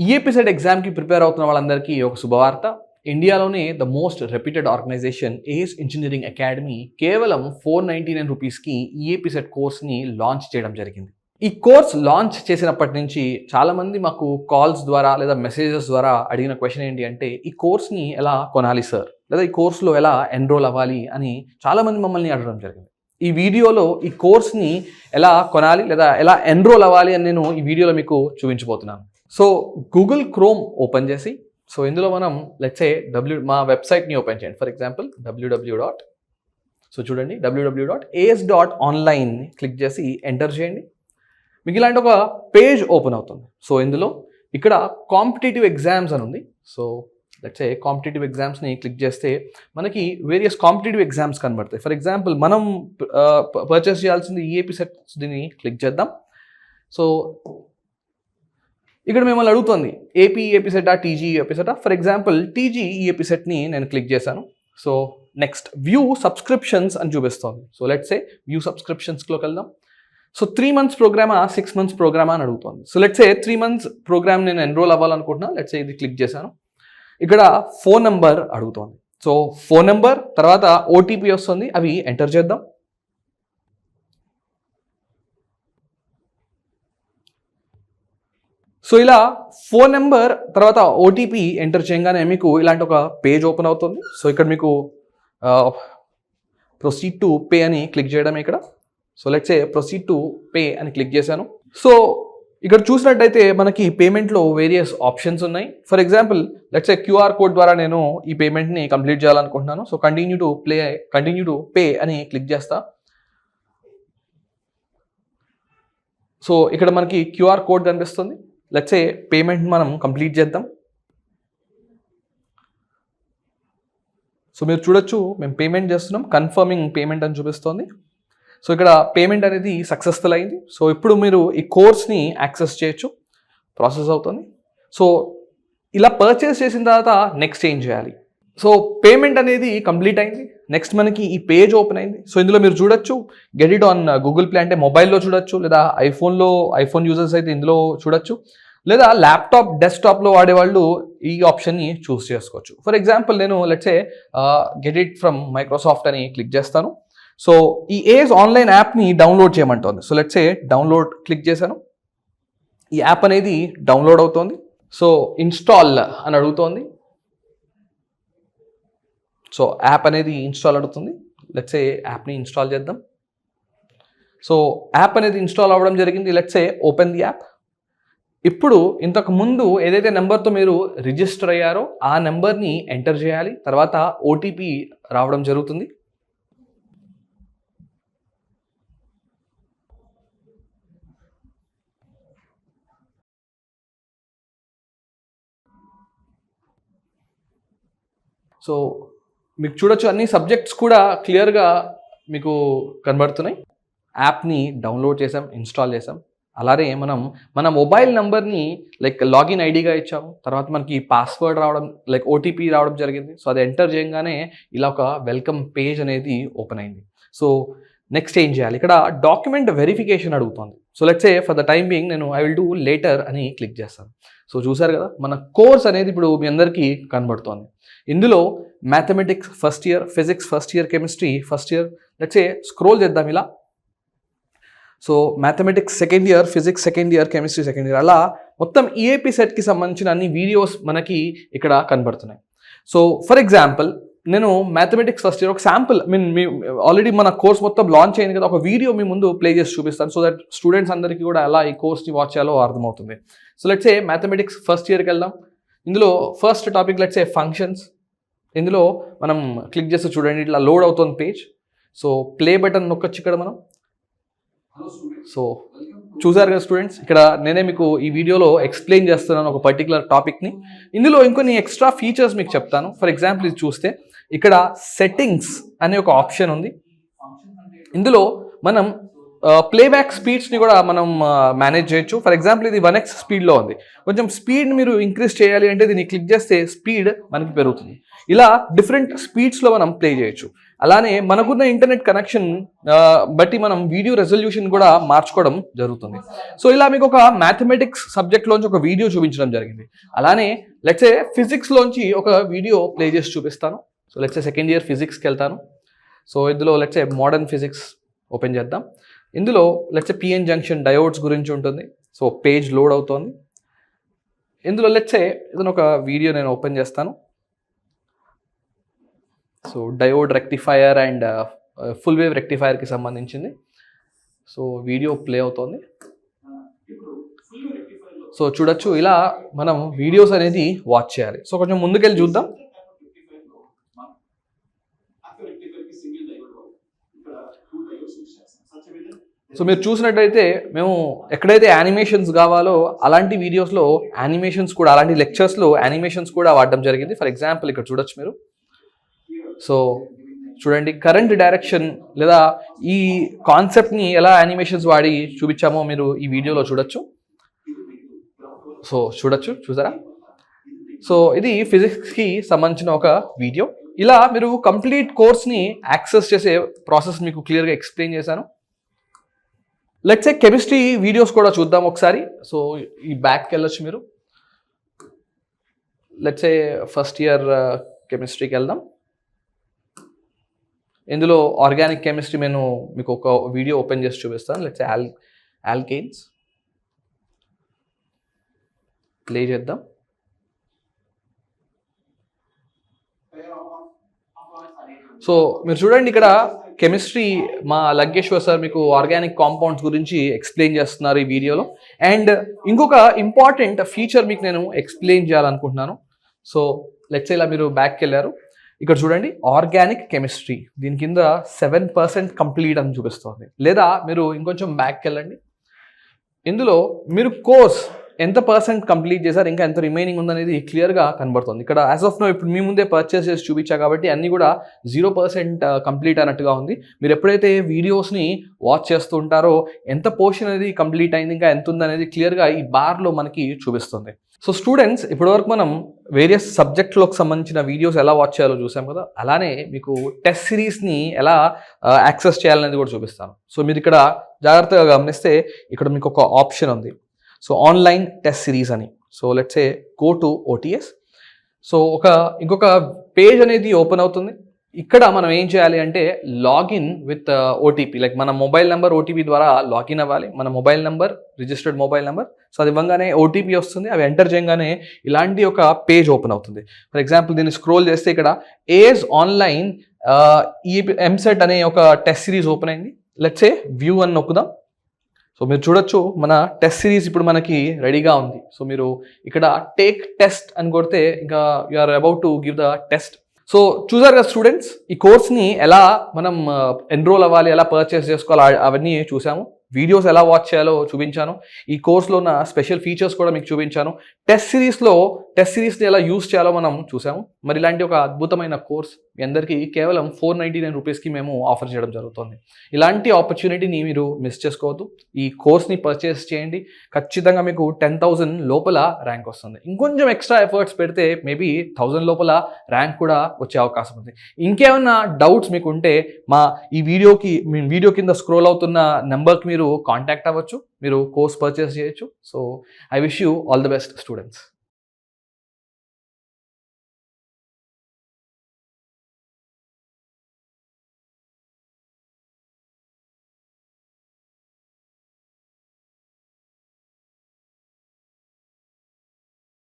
EAP set ఎగ్జామ్కి prepare అవుతున్న వాళ్ళందరికీ ఒక శుభవార్త. ఇండియాలోనే the most reputed organization Ace engineering academy కేవలం 499 రూపీస్కి ఈఏపీ సెట్ కోర్స్ని లాంచ్ చేయడం జరిగింది. ఈ కోర్స్ లాంచ్ చేసినప్పటి నుంచి చాలామంది మాకు కాల్స్ ద్వారా లేదా మెసేజెస్ ద్వారా అడిగిన క్వశ్చన్ ఏంటి అంటే, ఈ కోర్స్ని ఎలా కొనాలి సార్, లేదా ఈ కోర్సులో ఎలా ఎన్రోల్ అవ్వాలి అని చాలామంది మమ్మల్ని అడగడం జరిగింది. ఈ వీడియోలో ఈ కోర్స్ని ఎలా కొనాలి లేదా ఎలా ఎన్రోల్ అవ్వాలి అని నేను ఈ వీడియోలో మీకు చూపించబోతున్నాను. సో గూగుల్ క్రోమ్ ఓపెన్ చేసి, సో ఇందులో మనం లెట్స్ సే మా వెబ్సైట్ని ఓపెన్ చేయండి. ఫర్ ఎగ్జాంపుల్ చూడండి www.as.online క్లిక్ చేసి ఎంటర్ చేయండి. మీకు ఇలాంటి ఒక పేజ్ ఓపెన్ అవుతుంది. సో ఇందులో ఇక్కడ కాంపిటేటివ్ ఎగ్జామ్స్ అని ఉంది. సో లెట్స్ సే కాంపిటేటివ్ ఎగ్జామ్స్ని క్లిక్ చేస్తే మనకి వేరియస్ కాంపిటేటివ్ ఎగ్జామ్స్ కనబడతాయి. ఫర్ ఎగ్జాంపుల్ మనం పర్చేస్ చేయాల్సింది ఈఏపీ సెట్, దీన్ని క్లిక్ చేద్దాం. సో ఇక్కడ మిమ్మల్ని అడుగుతుంది ఏపీ ఈఏపీ సెటా, టీజీ ఈఏపీ సెటా. ఫర్ ఎగ్జాంపుల్ టీజీ ఈఏపీ సెట్ని నేను క్లిక్ చేశాను. సో నెక్స్ట్ వ్యూ సబ్స్క్రిప్షన్స్ అని చూపిస్తుంది. సో లెట్స్ సే వ్యూ సబ్స్క్రిప్షన్స్లోకి వెళ్దాం. సో 3 months ప్రోగ్రామా 6 months ప్రోగ్రామా అని అడుగుతుంది. So let's say 3 months programme నేను ఎన్రోల్ అవ్వాలనుకుంటున్నా. లెట్స్ సే ఇది క్లిక్ చేశాను. ఇక్కడ ఫోన్ నెంబర్ అడుగుతుంది. సో ఫోన్ నెంబర్ తర్వాత ఓటీపీ వస్తుంది, అవి ఎంటర్ చేద్దాం. సో ఇలా ఫోన్ నెంబర్ తర్వాత ఓటీపీ ఎంటర్ చేయగానే మీకు ఇలాంటి ఒక పేజ్ ఓపెన్ అవుతుంది. సో ఇక్కడ మీకు ప్రొసీడ్ టు పే అని క్లిక్ చేయడమే ఇక్కడ. So let's say proceed to pay అని క్లిక్ చేశాను. సో ఇక్కడ చూసినట్టయితే మనకి పేమెంట్లో వేరియస్ ఆప్షన్స్ ఉన్నాయి. For example let's say QR code ద్వారా నేను ఈ పేమెంట్ని కంప్లీట్ చేయాలనుకుంటున్నాను. సో కంటిన్యూ టు పే అని క్లిక్ చేస్తా. సో ఇక్కడ మనకి క్యూఆర్ కోడ్ కనిపిస్తుంది. లెట్స్ సే పేమెంట్ మనం కంప్లీట్ చేద్దాం. సో మీరు చూడొచ్చు మేము పేమెంట్ చేస్తున్నాం, కన్ఫర్మింగ్ పేమెంట్ అని చూపిస్తుంది. సో ఇక్కడ పేమెంట్ అనేది సక్సెస్ఫుల్ అయింది. సో ఇప్పుడు మీరు ఈ కోర్స్ని యాక్సెస్ చేయొచ్చు, ప్రాసెస్ అవుతుంది. సో ఇలా పర్చేస్ చేసిన తర్వాత నెక్స్ట్ ఏం చేయాలి? సో పేమెంట్ అనేది కంప్లీట్ అయింది. నెక్స్ట్ మనకి ఈ పేజ్ ఓపెన్ అయింది. సో ఇందులో మీరు చూడొచ్చు get it on Google play, అంటే మొబైల్లో చూడొచ్చు, లేదా ఐఫోన్ యూజర్స్ అయితే ఇందులో చూడొచ్చు, లేదా ల్యాప్టాప్ డెస్క్టాప్లో వాడేవాళ్ళు ఈ ఆప్షన్ని చూస్ చేసుకోవచ్చు. ఫర్ ఎగ్జాంపుల్ నేను let's say get it from Microsoft అని క్లిక్ చేస్తాను. సో ఈ ఏజ్ ఆన్లైన్ యాప్ని డౌన్లోడ్ చేయమంటుంది. So let's say download click చేశాను. ఈ యాప్ అనేది డౌన్లోడ్ అవుతుంది. సో ఇన్స్టాల్ అని అడుగుతోంది. సో యాప్ అనేది ఇన్స్టాల్ అడుగుతుంది. లెట్స్ సే యాప్ని ఇన్స్టాల్ చేద్దాం. సో యాప్ అనేది ఇన్స్టాల్ అవ్వడం జరిగింది. Let's say open the app. ఇప్పుడు ఇంతకు ముందు ఏదైతే నెంబర్తో మీరు రిజిస్టర్ అయ్యారో ఆ నెంబర్ని ఎంటర్ చేయాలి. తర్వాత ఓటీపీ రావడం జరుగుతుంది. సో మీకు చూడొచ్చు అన్ని సబ్జెక్ట్స్ కూడా క్లియర్గా మీకు కనబడుతున్నాయి. యాప్ని డౌన్లోడ్ చేసాం, ఇన్స్టాల్ చేసాం. అలానే మనం మన మొబైల్ నెంబర్ని లైక్ లాగిన్ ఐడిగా ఇచ్చాము. తర్వాత మనకి పాస్వర్డ్ రావడం, లైక్ ఓటీపీ రావడం జరిగింది. సో అది ఎంటర్ చేయగానే ఇలా ఒక వెల్కమ్ పేజ్ అనేది ఓపెన్ అయింది. సో నెక్స్ట్ ఏం చేయాలి? ఇక్కడ డాక్యుమెంట్ వెరిఫికేషన్ అడుగుతుంది. So let's say for the time being నేను ఐ విల్ డూ లేటర్ అని క్లిక్ చేస్తాను. సో చూసారు కదా మన కోర్స్ అనేది ఇప్పుడు మీ అందరికీ కనబడుతోంది. ఇందులో mathematics first year, physics first year, chemistry first year, let's say scroll చేద్దాం ఇలా. So mathematics second year, physics second year, chemistry second year, అలా మొత్తం ఈఏపీ సెట్కి సంబంధించిన అన్ని వీడియోస్ మనకి ఇక్కడ కనబడుతున్నాయి. సో ఫర్ ఎగ్జాంపుల్ నేను మ్యాథమెటిక్స్ ఫస్ట్ ఇయర్ ఒక శాంపుల్ ఆల్రెడీ మన కోర్స్ మొత్తం లాంచ్ అయింది కదా, ఒక వీడియో మీ ముందు ప్లే చేసి చూపిస్తాను. సో దట్ స్టూడెంట్స్ అందరికీ కూడా ఎలా ఈ కోర్స్ని వాచ్ చేయాలో అర్థమవుతుంది. So let's say mathematics first ఇయర్కి వెళ్దాం. ఇందులో first topic let's say functions. ఇందులో మనం క్లిక్ చేస్తే చూడండి ఇట్లా లోడ్ అవుతుంది పేజ్. సో ప్లే బటన్ నొక్కొచ్చు ఇక్కడ మనం. సో చూసారు కదా స్టూడెంట్స్, ఇక్కడ నేనే మీకు ఈ వీడియోలో ఎక్స్ప్లెయిన్ చేస్తున్నాను ఒక పర్టికులర్ టాపిక్ని. ఇందులో ఇంకొన్ని ఎక్స్ట్రా ఫీచర్స్ మీకు చెప్తాను. ఫర్ ఎగ్జాంపుల్ ఇది చూస్తే ఇక్కడ సెట్టింగ్స్ అనే ఒక ఆప్షన్ ఉంది. ఇందులో మనం ప్లేబ్యాక్ స్పీడ్స్ని కూడా మనం మేనేజ్ చేయొచ్చు. ఫర్ ఎగ్జాంపుల్ ఇది 1x స్పీడ్లో ఉంది. కొంచెం స్పీడ్ మీరు ఇంక్రీజ్ చేయాలి అంటే దీన్ని క్లిక్ చేస్తే స్పీడ్ మనకి పెరుగుతుంది. ఇలా డిఫరెంట్ స్పీడ్స్లో మనం ప్లే చేయొచ్చు. అలానే మనకున్న ఇంటర్నెట్ కనెక్షన్ బట్టి మనం వీడియో రెజల్యూషన్ కూడా మార్చుకోవడం జరుగుతుంది. సో ఇలా మీకు ఒక మ్యాథమెటిక్స్ సబ్జెక్ట్లోంచి ఒక వీడియో చూపించడం జరిగింది. అలానే లెట్సే ఫిజిక్స్లోంచి ఒక వీడియో ప్లే చేసి చూపిస్తాను. సో లెట్సే సెకండ్ ఇయర్ ఫిజిక్స్కి వెళ్తాను. సో ఇందులో లెట్సే మోడర్న్ ఫిజిక్స్ ఓపెన్ చేద్దాం. ఇందులో లెట్సే పిఎన్ జంక్షన్ డయోడ్స్ గురించి ఉంటుంది. సో పేజ్ లోడ్ అవుతోంది. ఇందులో లెట్సే ఏదైనా ఒక వీడియో నేను ఓపెన్ చేస్తాను. So diode rectifier and full wave రెక్టిఫైయర్కి సంబంధించింది. సో వీడియో ప్లే అవుతోంది. సో చూడొచ్చు, ఇలా మనం వీడియోస్ అనేది వాచ్ చేయాలి. సో కొంచెం ముందుకెళ్ళి చూద్దాం. సో మీరు చూసినట్టయితే మేము ఎక్కడైతే యానిమేషన్స్ కావాలో అలాంటి వీడియోస్లో యానిమేషన్స్ కూడా, అలాంటి లెక్చర్స్లో యానిమేషన్స్ కూడా వాడడం జరిగింది. ఫర్ ఎగ్జాంపుల్ ఇక్కడ చూడొచ్చు మీరు. సో చూడండి, కరెంట్ డైరెక్షన్ లేదా ఈ కాన్సెప్ట్ని ఎలా యానిమేషన్స్ వాడి చూపించామో మీరు ఈ వీడియోలో చూడొచ్చు. సో చూసారా? సో ఇది ఫిజిక్స్కి సంబంధించిన ఒక వీడియో. ఇలా మీరు కంప్లీట్ కోర్స్ని యాక్సెస్ చేసే ప్రాసెస్ మీకు క్లియర్గా ఎక్స్ప్లెయిన్ చేశాను. లెట్స్ సే కెమిస్ట్రీ వీడియోస్ కూడా చూద్దాం ఒకసారి. సో ఈ బ్యాక్కి వెళ్ళొచ్చు మీరు. లెట్స్ సే ఫస్ట్ ఇయర్ కెమిస్ట్రీకి వెళ్దాం. ఇందులో ఆర్గానిక్ కెమిస్ట్రీ నేను మీకు ఒక వీడియో ఓపెన్ చేసి చూపిస్తాను. లెట్స్ సే ఆల్కేన్స్ ప్లే చేద్దాం. సో మీరు చూడండి, ఇక్కడ కెమిస్ట్రీ మా లగ్గేశ్వర్ సార్ మీకు ఆర్గానిక్ కాంపౌండ్స్ గురించి ఎక్స్ప్లెయిన్ చేస్తున్నారు ఈ వీడియోలో. అండ్ ఇంకొక ఇంపార్టెంట్ ఫీచర్ మీకు నేను ఎక్స్ప్లెయిన్ చేయాలనుకుంటున్నాను. సో లెట్స్ ఇలా మీరు బ్యాక్కి వెళ్ళారు. ఇక్కడ చూడండి, ఆర్గానిక్ కెమిస్ట్రీ దీని కింద 7% కంప్లీట్ అని చూపిస్తుంది. లేదా మీరు ఇంకొంచెం బ్యాక్కి వెళ్ళండి. ఇందులో మీరు కోర్స్ ఎంత పర్సెంట్ కంప్లీట్ చేశారు, ఇంకా ఎంత రిమైనింగ్ ఉందనేది క్లియర్గా కనబడుతుంది. ఇక్కడ యాజ్ ఆఫ్ నో ఇప్పుడు మీ ముందే పర్చేస్ చేసి చూపించా కాబట్టి అన్నీ కూడా 0% కంప్లీట్ అన్నట్టుగా ఉంది. మీరు ఎప్పుడైతే వీడియోస్ని వాచ్ చేస్తూ ఉంటారో ఎంత పోర్షన్ అనేది కంప్లీట్ అయింది, ఇంకా ఎంత ఉందనేది క్లియర్గా ఈ బార్లో మనకి చూపిస్తుంది. సో స్టూడెంట్స్, ఇప్పటివరకు మనం వేరియస్ సబ్జెక్ట్లకు సంబంధించిన వీడియోస్ ఎలా వాచ్ చేయాలో చూసాం కదా. అలానే మీకు టెస్ట్ సిరీస్ని ఎలా యాక్సెస్ చేయాలనేది కూడా చూపిస్తాను. సో మీరు ఇక్కడ జాగ్రత్తగా గమనిస్తే ఇక్కడ మీకు ఒక ఆప్షన్ ఉంది. సో ఆన్లైన్ టెస్ట్ సిరీస్ అని. So let's say go to OTS. So ఇంకొక పేజ్ అనేది ఓపెన్ అవుతుంది. ఇక్కడ మనం ఏం చేయాలి అంటే లాగిన్ విత్ ఓటీపీ, లైక్ మన మొబైల్ నెంబర్ ఓటీపీ ద్వారా లాగిన్ అవ్వాలి. మన mobile number, registered mobile number. So అది ఇవ్వగానే ఓటీపీ వస్తుంది. అవి ఎంటర్ చేయగానే ఇలాంటి ఒక పేజ్ ఓపెన్ అవుతుంది. ఫర్ ఎగ్జాంపుల్ దీన్ని స్క్రోల్ చేస్తే ఇక్కడ ఏజ్ ఆన్లైన్ ఎంసెట్ అనే ఒక టెస్ట్ సిరీస్ ఓపెన్ అయింది. లెట్స్ సే వ్యూ అని నొక్కుదాం. సో మీరు చూడొచ్చు, మన టెస్ట్ సిరీస్ ఇప్పుడు మనకి రెడీగా ఉంది. సో మీరు ఇక్కడ టేక్ టెస్ట్ అని కొడితే ఇంకా you are about to give the test. So చూసారు కదా స్టూడెంట్స్, ఈ కోర్స్ని ఎలా మనం ఎన్రోల్ అవ్వాలి, ఎలా పర్చేస్ చేసుకోవాలి అవన్నీ చూసాము. వీడియోస్ ఎలా వాచ్ చేయాలో చూపించాను. ఈ కోర్స్లో ఉన్న స్పెషల్ ఫీచర్స్ కూడా మీకు చూపించాను. టెస్ట్ సిరీస్ని ఎలా యూస్ చేయాలో మనం చూసాము. మరి ఇలాంటి ఒక అద్భుతమైన కోర్స్ మీ అందరికీ కేవలం 499 రూపీస్కి మేము ఆఫర్ చేయడం జరుగుతుంది. ఇలాంటి ఆపర్చునిటీని మీరు మిస్ చేసుకోవద్దు. ఈ కోర్స్ని పర్చేస్ చేయండి. ఖచ్చితంగా మీకు 10,000 లోపల ర్యాంక్ వస్తుంది. ఇంకొంచెం ఎక్స్ట్రా ఎఫర్ట్స్ పెడితే మేబీ 1000 లోపల ర్యాంక్ కూడా వచ్చే అవకాశం ఉంది. ఇంకేమన్నా డౌట్స్ మీకు ఉంటే ఈ వీడియో కింద స్క్రోల్ అవుతున్న నెంబర్కి మీరు కాంటాక్ట్ అవ్వచ్చు. మీరు కోర్స్ పర్చేస్ చేయొచ్చు. So I wish you all the best students.